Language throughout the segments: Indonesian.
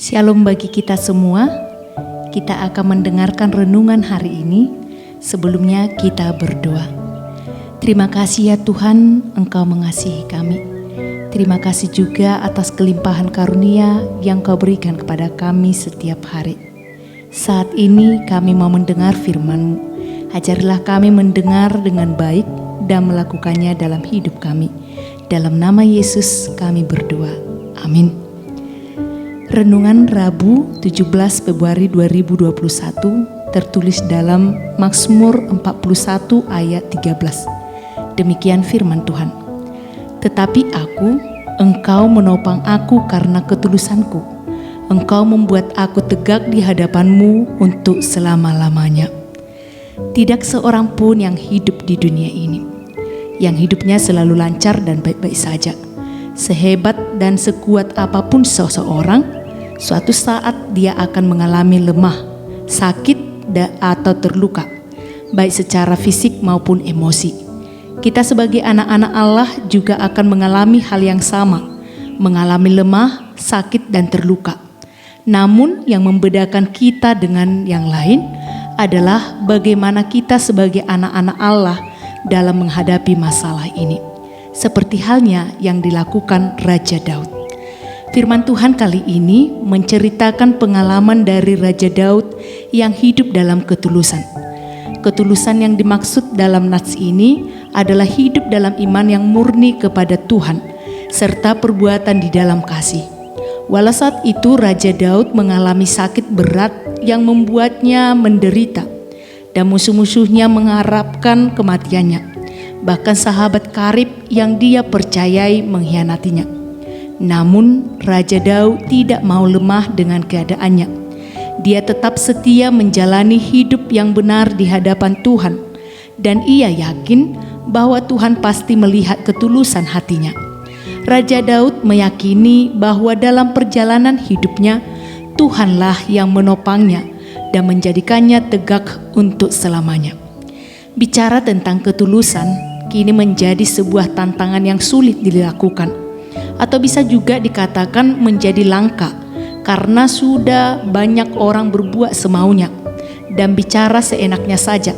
Shalom bagi kita semua. Kita akan mendengarkan renungan hari ini. Sebelumnya kita berdoa. Terima kasih ya Tuhan, Engkau mengasihi kami. Terima kasih juga atas kelimpahan karunia yang Kau berikan kepada kami setiap hari. Saat ini kami mau mendengar firman-Mu. Ajarilah kami mendengar dengan baik dan melakukannya dalam hidup kami. Dalam nama Yesus kami berdoa. Amin. Renungan Rabu 17 Februari 2021 tertulis dalam Mazmur 41 ayat 13. Demikian firman Tuhan. Tetapi Engkau menopang aku karena ketulusanku. Engkau membuat aku tegak di hadapan-Mu untuk selama-lamanya. Tidak seorang pun yang hidup di dunia ini yang hidupnya selalu lancar dan baik-baik saja. Sehebat dan sekuat apapun seseorang, suatu saat dia akan mengalami lemah, sakit, atau terluka, baik secara fisik maupun emosi. Kita sebagai anak-anak Allah juga akan mengalami hal yang sama, mengalami lemah, sakit, dan terluka. Namun yang membedakan kita dengan yang lain adalah bagaimana kita sebagai anak-anak Allah dalam menghadapi masalah ini. Seperti halnya yang dilakukan Raja Daud. Firman Tuhan kali ini menceritakan pengalaman dari Raja Daud yang hidup dalam ketulusan. Ketulusan yang dimaksud dalam nats ini adalah hidup dalam iman yang murni kepada Tuhan, serta perbuatan di dalam kasih. Walau saat itu Raja Daud mengalami sakit berat yang membuatnya menderita, dan musuh-musuhnya mengharapkan kematiannya. Bahkan sahabat karib yang dia percayai mengkhianatinya. Namun Raja Daud tidak mau lemah dengan keadaannya. Dia tetap setia menjalani hidup yang benar di hadapan Tuhan, dan ia yakin bahwa Tuhan pasti melihat ketulusan hatinya. Raja Daud meyakini bahwa dalam perjalanan hidupnya Tuhanlah yang menopangnya dan menjadikannya tegak untuk selamanya. Bicara tentang ketulusan kini menjadi sebuah tantangan yang sulit dilakukan, atau bisa juga dikatakan menjadi langka, karena sudah banyak orang berbuat semaunya dan bicara seenaknya saja,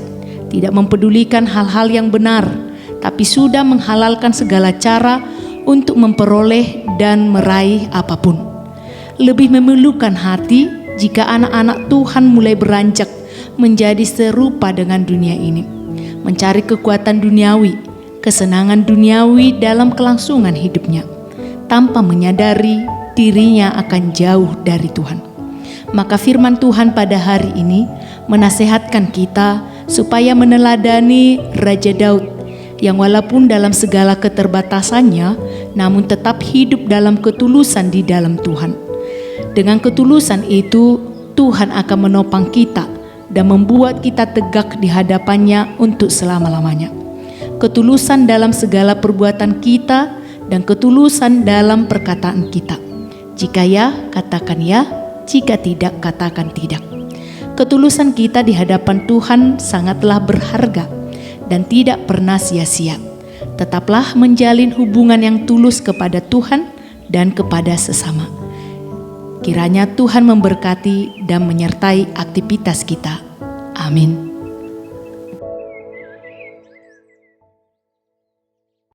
tidak mempedulikan hal-hal yang benar, tapi sudah menghalalkan segala cara untuk memperoleh dan meraih apapun. Lebih memilukan hati jika anak-anak Tuhan mulai beranjak menjadi serupa dengan dunia ini, mencari kekuatan duniawi, kesenangan duniawi dalam kelangsungan hidupnya, tanpa menyadari dirinya akan jauh dari Tuhan. Maka firman Tuhan pada hari ini menasehatkan kita supaya meneladani Raja Daud, yang walaupun dalam segala keterbatasannya, namun tetap hidup dalam ketulusan di dalam Tuhan. Dengan ketulusan itu, Tuhan akan menopang kita dan membuat kita tegak di hadapannya untuk selama-lamanya. Ketulusan dalam segala perbuatan kita dan ketulusan dalam perkataan kita. Jika ya, katakan ya, jika tidak, katakan tidak. Ketulusan kita di hadapan Tuhan sangatlah berharga dan tidak pernah sia-sia. Tetaplah menjalin hubungan yang tulus kepada Tuhan dan kepada sesama. Kiranya Tuhan memberkati dan menyertai aktivitas kita. Amin.